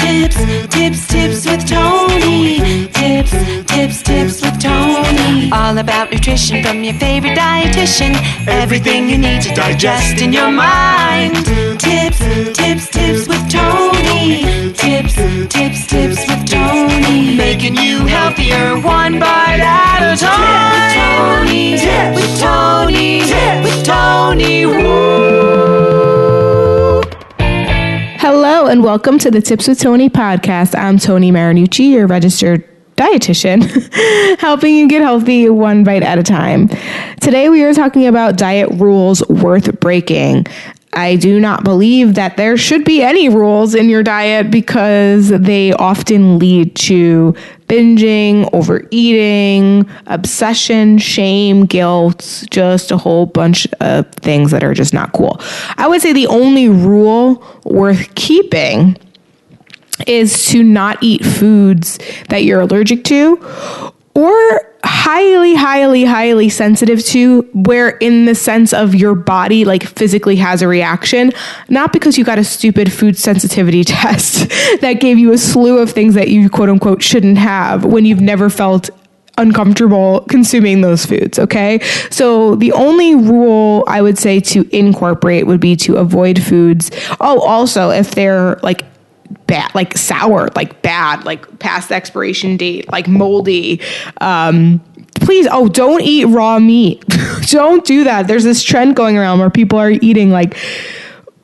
Tips with Tony. Tips with Tony. All about nutrition from your favorite dietitian. Everything you need to digest in your mind. Tips with Tony. Tips with Tony. Making you healthier one bite at a time. With Tony. Woo. Hello and welcome to the Tips with Tony podcast. I'm Tony Marinucci, your registered dietitian, helping you get healthy one bite at a time. Today we are talking about diet rules worth breaking. I do not believe that there should be any rules in your diet because they often lead to binging, overeating, obsession, shame, guilt, just a whole bunch of things that are just not cool. I would say the only rule worth keeping is to not eat foods that you're allergic to or highly sensitive to, where in the sense of your body like physically has a reaction, not because you got a stupid food sensitivity test that gave you a slew of things that you quote unquote shouldn't have when you've never felt uncomfortable consuming those foods. Okay. So the only rule I would say to incorporate would be to avoid foods. Oh, also if they're like bad, like sour, like bad, like past the expiration date, like moldy, please, don't eat raw meat. Don't do that. There's this trend going around where people are eating like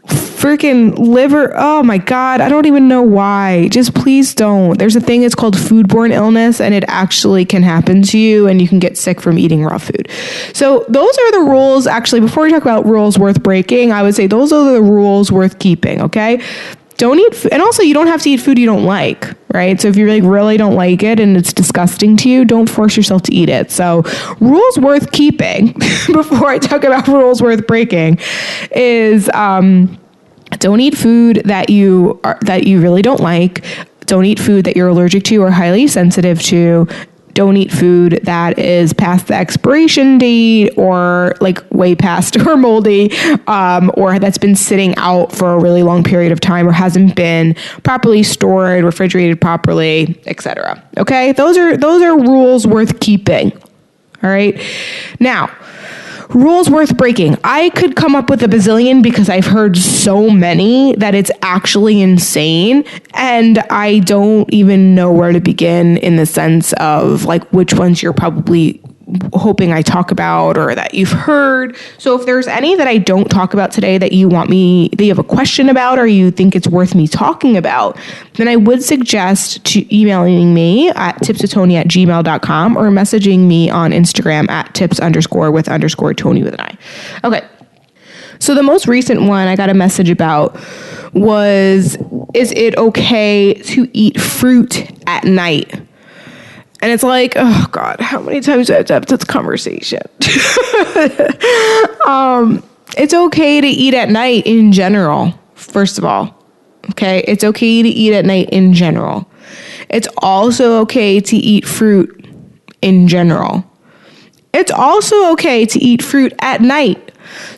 freaking liver. Oh my God. I don't even know why. Just please don't. There's a thing, it's called foodborne illness, and it actually can happen to you and you can get sick from eating raw food. So those are the rules. Actually, before we talk about rules worth breaking, I would say those are the rules worth keeping. Okay. Don't eat food. And also you don't have to eat food you don't like, right? So if you really don't like it and it's disgusting to you, don't force yourself to eat it. So rules worth keeping before I talk about rules worth breaking is, don't eat food that you really don't like. Don't eat food that you're allergic to or highly sensitive to. Don't eat food that is past the expiration date or like way past or moldy, or that's been sitting out for a really long period of time or hasn't been properly stored, refrigerated properly, etc. Okay, those are rules worth keeping. All right, now. Rules worth breaking. I could come up with a bazillion because I've heard so many that it's actually insane. And I don't even know where to begin in the sense of like which ones you're probably hoping I talk about or that you've heard. So if there's any that I don't talk about today that you have a question about or you think it's worth me talking about, then I would suggest to emailing me at tipswithtony@gmail.com or messaging me on Instagram at tips_with_Tony with an I. Okay. So the most recent one I got a message about was, is it okay to eat fruit at night? And it's like, oh God, how many times do I have to have this conversation? It's okay to eat at night in general, first of all. Okay, it's okay to eat at night in general. It's also okay to eat fruit in general. It's also okay to eat fruit at night.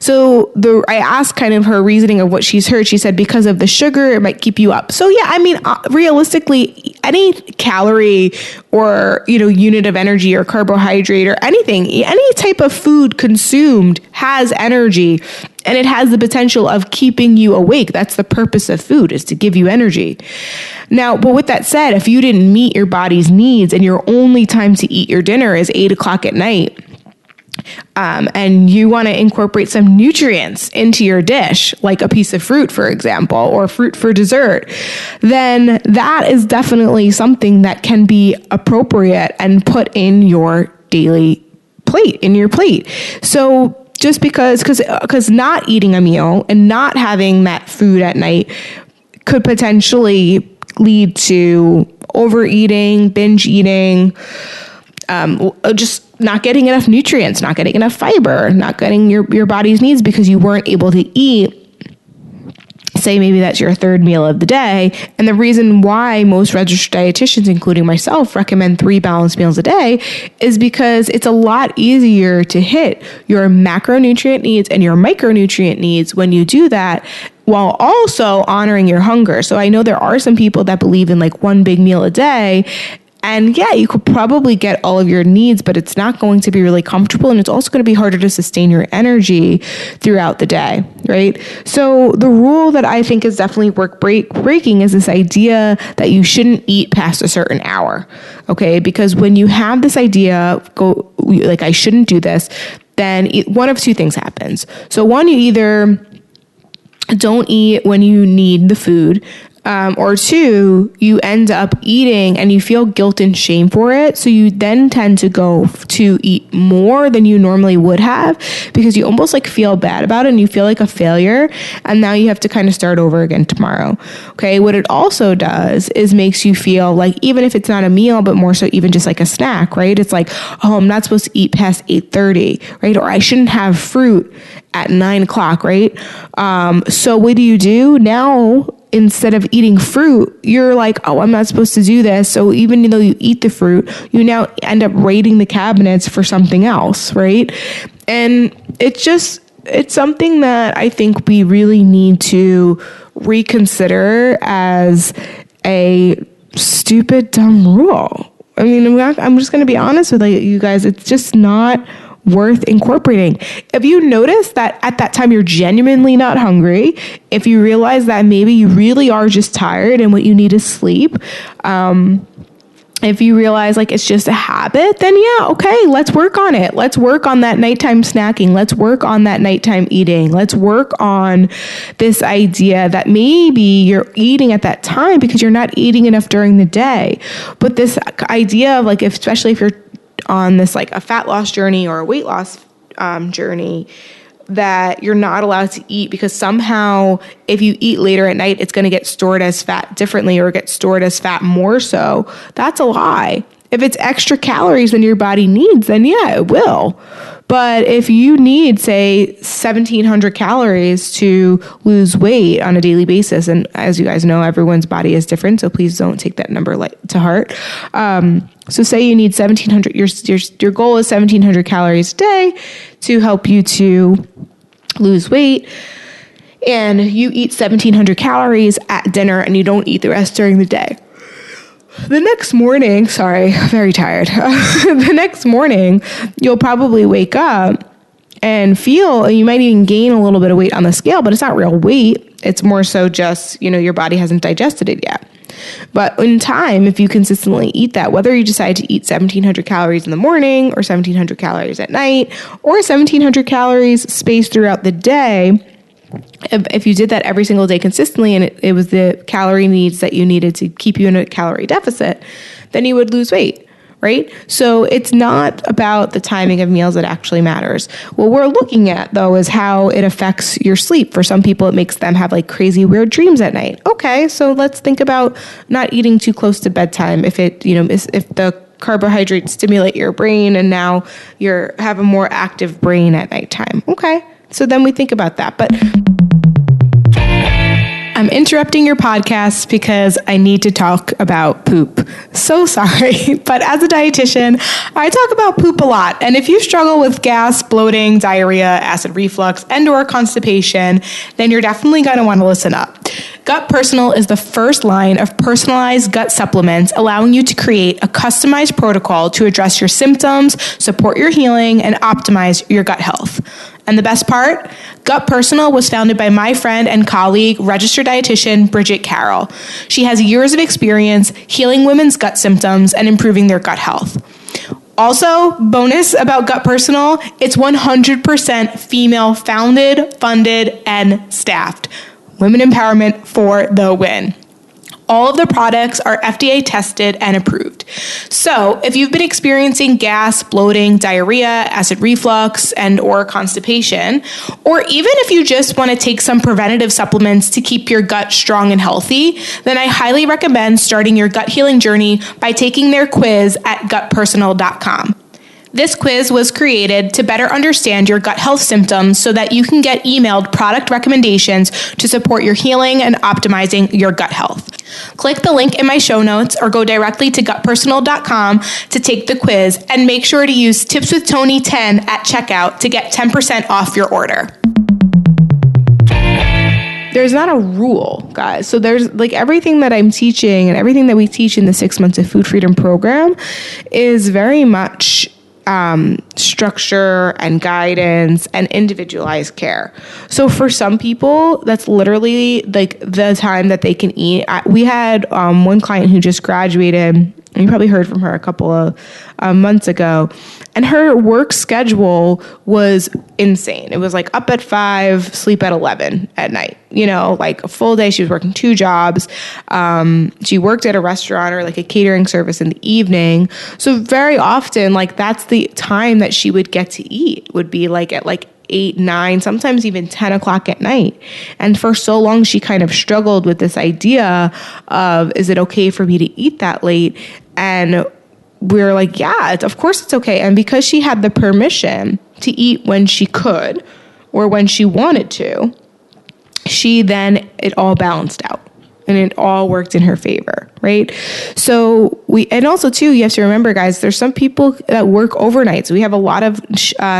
So I asked kind of her reasoning of what she's heard. She said because of the sugar, it might keep you up. So yeah, I mean, realistically, any calorie or, unit of energy or carbohydrate or anything, any type of food consumed has energy and it has the potential of keeping you awake. That's the purpose of food, is to give you energy. Now, but with that said, if you didn't meet your body's needs and your only time to eat your dinner is 8:00 at night, and you want to incorporate some nutrients into your dish, like a piece of fruit, for example, or fruit for dessert, then that is definitely something that can be appropriate and put in your daily plate, in your plate. So just because not eating a meal and not having that food at night could potentially lead to overeating, binge eating, just not getting enough nutrients, not getting enough fiber, not getting your body's needs because you weren't able to eat. Say maybe that's your third meal of the day. And the reason why most registered dietitians, including myself, recommend 3 balanced meals a day is because it's a lot easier to hit your macronutrient needs and your micronutrient needs when you do that while also honoring your hunger. So I know there are some people that believe in like one big meal a day. And yeah, you could probably get all of your needs, but it's not going to be really comfortable. And it's also going to be harder to sustain your energy throughout the day, right? So the rule that I think is definitely breaking is this idea that you shouldn't eat past a certain hour, okay? Because when you have this idea, like I shouldn't do this, then one of two things happens. So one, you either don't eat when you need the food, or two, you end up eating and you feel guilt and shame for it. So you then tend to go to eat more than you normally would have because you almost like feel bad about it and you feel like a failure. And now you have to kind of start over again tomorrow. Okay. What it also does is makes you feel like, even if it's not a meal, but more so even just like a snack, right? It's like, oh, I'm not supposed to eat past 8:30, right? Or I shouldn't have fruit at 9 o'clock, right? So what do? Now, instead of eating fruit, you're like, oh, I'm not supposed to do this. So even though you eat the fruit, you now end up raiding the cabinets for something else, right? And it's something that I think we really need to reconsider as a stupid, dumb rule. I mean, I'm just going to be honest with you guys. It's just not worth incorporating. If you notice that at that time you're genuinely not hungry, if you realize that maybe you really are just tired and what you need is sleep, if you realize like it's just a habit, then yeah, okay, let's work on it. Let's work on that nighttime snacking. Let's work on that nighttime eating. Let's work on this idea that maybe you're eating at that time because you're not eating enough during the day. But this idea of like, especially if you're on this like a fat loss journey or a weight loss journey, that you're not allowed to eat because somehow if you eat later at night, it's going to get stored as fat differently or get stored as fat more so. That's a lie. If it's extra calories than your body needs, then yeah, it will. But if you need, say, 1,700 calories to lose weight on a daily basis, and as you guys know, everyone's body is different, so please don't take that number to heart. So say you need 1,700, your goal is 1,700 calories a day to help you to lose weight, and you eat 1,700 calories at dinner and you don't eat the rest during the day. The next morning, very tired. The next morning, you'll probably wake up and you might even gain a little bit of weight on the scale, but it's not real weight. It's more so just, your body hasn't digested it yet. But in time, if you consistently eat that, whether you decide to eat 1,700 calories in the morning or 1,700 calories at night or 1,700 calories spaced throughout the day, if you did that every single day consistently and it was the calorie needs that you needed to keep you in a calorie deficit, then you would lose weight, right? So it's not about the timing of meals that actually matters. What we're looking at, though, is how it affects your sleep. For some people, it makes them have like crazy weird dreams at night. Okay, so let's think about not eating too close to bedtime if if the carbohydrates stimulate your brain and now you have a more active brain at nighttime. Okay. So then we think about that. But I'm interrupting your podcast because I need to talk about poop. So sorry, but as a dietitian, I talk about poop a lot. And if you struggle with gas, bloating, diarrhea, acid reflux, and/or constipation, then you're definitely going to want to listen up. Gut Personal is the first line of personalized gut supplements, allowing you to create a customized protocol to address your symptoms, support your healing, and optimize your gut health. And the best part? Gut Personal was founded by my friend and colleague, registered dietitian Bridget Carroll. She has years of experience healing women's gut symptoms and improving their gut health. Also, bonus about Gut Personal, it's 100% female founded, funded, and staffed. Women empowerment for the win. All of the products are FDA tested and approved. So if you've been experiencing gas, bloating, diarrhea, acid reflux, and/or constipation, or even if you just want to take some preventative supplements to keep your gut strong and healthy, then I highly recommend starting your gut healing journey by taking their quiz at gutpersonal.com. This quiz was created to better understand your gut health symptoms so that you can get emailed product recommendations to support your healing and optimizing your gut health. Click the link in my show notes or go directly to gutpersonal.com to take the quiz and make sure to use Tips with Tony 10 at checkout to get 10% off your order. there's not a rule, guys. So there's like everything that I'm teaching and everything that we teach in the 6 months of food freedom program is very much structure and guidance and individualized care. So for some people, that's literally like the time that they can eat. We had one client who just graduated. You probably heard from her a couple of months ago. And her work schedule was insane. It was like up at 5, sleep at 11 at night. You know, like a full day. She was working 2 jobs. She worked at a restaurant or like a catering service in the evening. So very often, like that's the time that she would get to eat, would be like at like 8, 9, sometimes even 10 o'clock at night. And for so long, she kind of struggled with this idea of, is it okay for me to eat that late? And we're like, yeah, of course it's okay. And because she had the permission to eat when she could or when she wanted to, it all balanced out. And it all worked in her favor, right? So and also too, you have to remember, guys, there's some people that work overnights. We have a lot of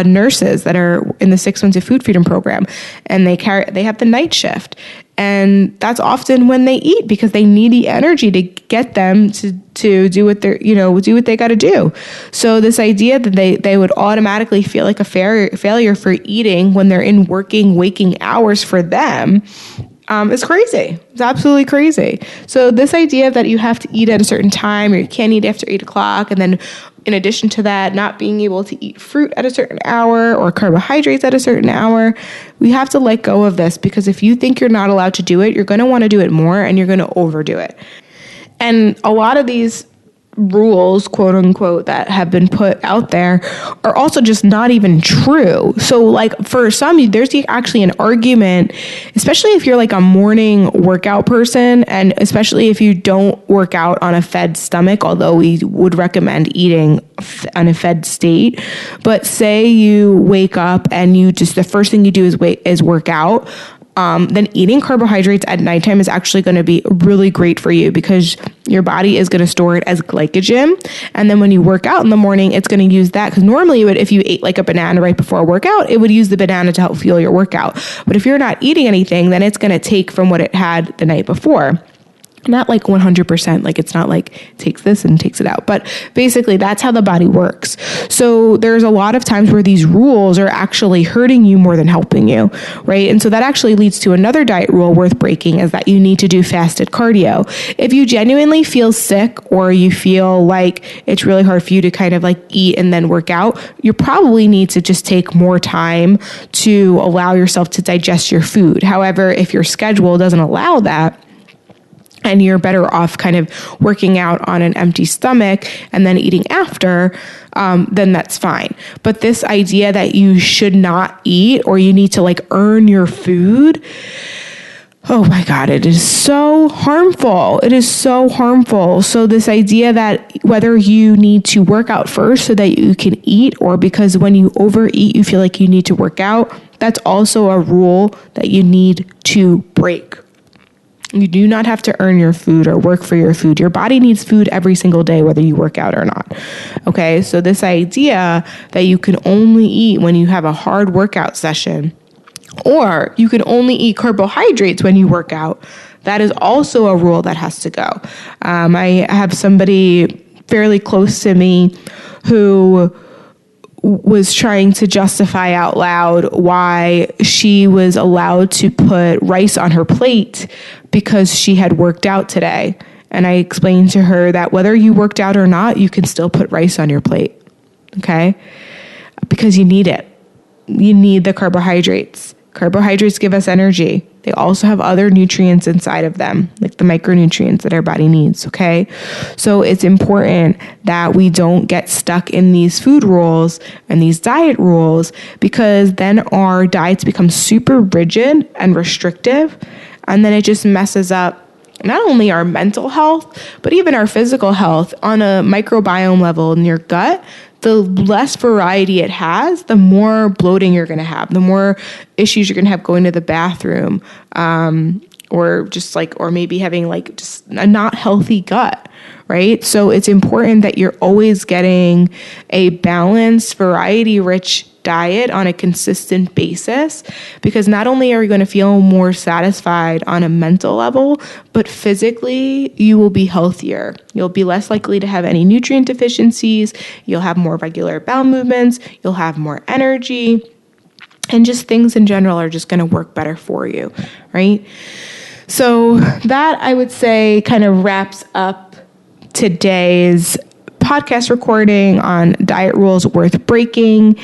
nurses that are in the 6 months of food freedom program, and they have the night shift. And that's often when they eat because they need the energy to get them to do what do what they got to do. So this idea that they would automatically feel like a failure for eating when they're in waking hours for them, it's crazy. It's absolutely crazy. So this idea that you have to eat at a certain time or you can't eat after 8 o'clock, and then in addition to that, not being able to eat fruit at a certain hour or carbohydrates at a certain hour, we have to let go of this, because if you think you're not allowed to do it, you're going to want to do it more and you're going to overdo it. And a lot of these rules, quote unquote, that have been put out there are also just not even true. So like for some, there's actually an argument, especially if you're like a morning workout person, and especially if you don't work out on a fed stomach, although we would recommend eating on a fed state. But say you wake up and the first thing you do is work out. Then eating carbohydrates at nighttime is actually going to be really great for you, because your body is going to store it as glycogen. And then when you work out in the morning, it's going to use that, because normally if you ate like a banana right before a workout, it would use the banana to help fuel your workout. But if you're not eating anything, then it's going to take from what it had the night before. Not like 100%, like it's not like takes this and takes it out, but basically that's how the body works. So there's a lot of times where these rules are actually hurting you more than helping you, right? And so that actually leads to another diet rule worth breaking, is that you need to do fasted cardio. If you genuinely feel sick or you feel like it's really hard for you to kind of like eat and then work out, you probably need to just take more time to allow yourself to digest your food. However, if your schedule doesn't allow that, and you're better off kind of working out on an empty stomach and then eating after, then that's fine. But this idea that you should not eat or you need to like earn your food, oh my God, it is so harmful. It is so harmful. So this idea that whether you need to work out first so that you can eat, or because when you overeat, you feel like you need to work out, that's also a rule that you need to break. You do not have to earn your food or work for your food. Your body needs food every single day, whether you work out or not. Okay, so this idea that you can only eat when you have a hard workout session, or you can only eat carbohydrates when you work out, that is also a rule that has to go. I have somebody fairly close to me who was trying to justify out loud why she was allowed to put rice on her plate because she had worked out today. And I explained to her that whether you worked out or not, you can still put rice on your plate, okay? Because you need it. You need the carbohydrates. Carbohydrates give us energy. They also have other nutrients inside of them, like the micronutrients that our body needs, okay? So it's important that we don't get stuck in these food rules and these diet rules, because then our diets become super rigid and restrictive, and then it just messes up not only our mental health, but even our physical health on a microbiome level in your gut. The less variety it has, the more bloating you're going to have, the more issues you're going to have going to the bathroom, or maybe having like just a not healthy gut, right? So it's important that you're always getting a balanced, variety-rich diet on a consistent basis, because not only are you going to feel more satisfied on a mental level, but physically you will be healthier. You'll be less likely to have any nutrient deficiencies. You'll have more regular bowel movements. You'll have more energy. And just things in general are just going to work better for you, right? So that, I would say, kind of wraps up today's podcast recording on diet rules worth breaking.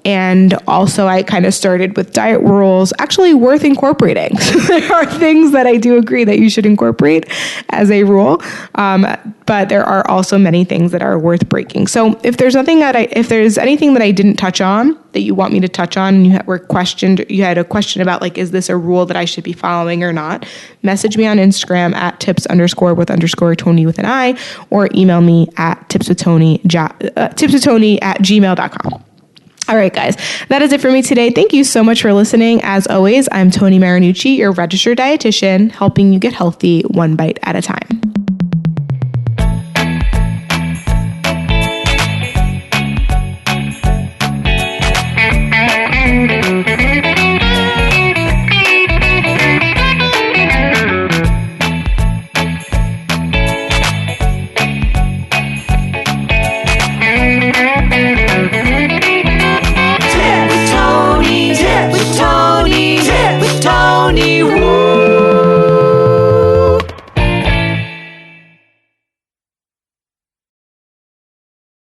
And also I kind of started with diet rules actually worth incorporating. So there are things that I do agree that you should incorporate as a rule. But there are also many things that are worth breaking. So if there's anything that I didn't touch on that you want me to touch on, and you had a question about like, is this a rule that I should be following or not? Message me on Instagram at tips_with_Tony with an I, or email me at tipswithtony@gmail.com. All right, guys, that is it for me today. Thank you so much for listening. As always, I'm Tony Marinucci, your registered dietitian, helping you get healthy one bite at a time.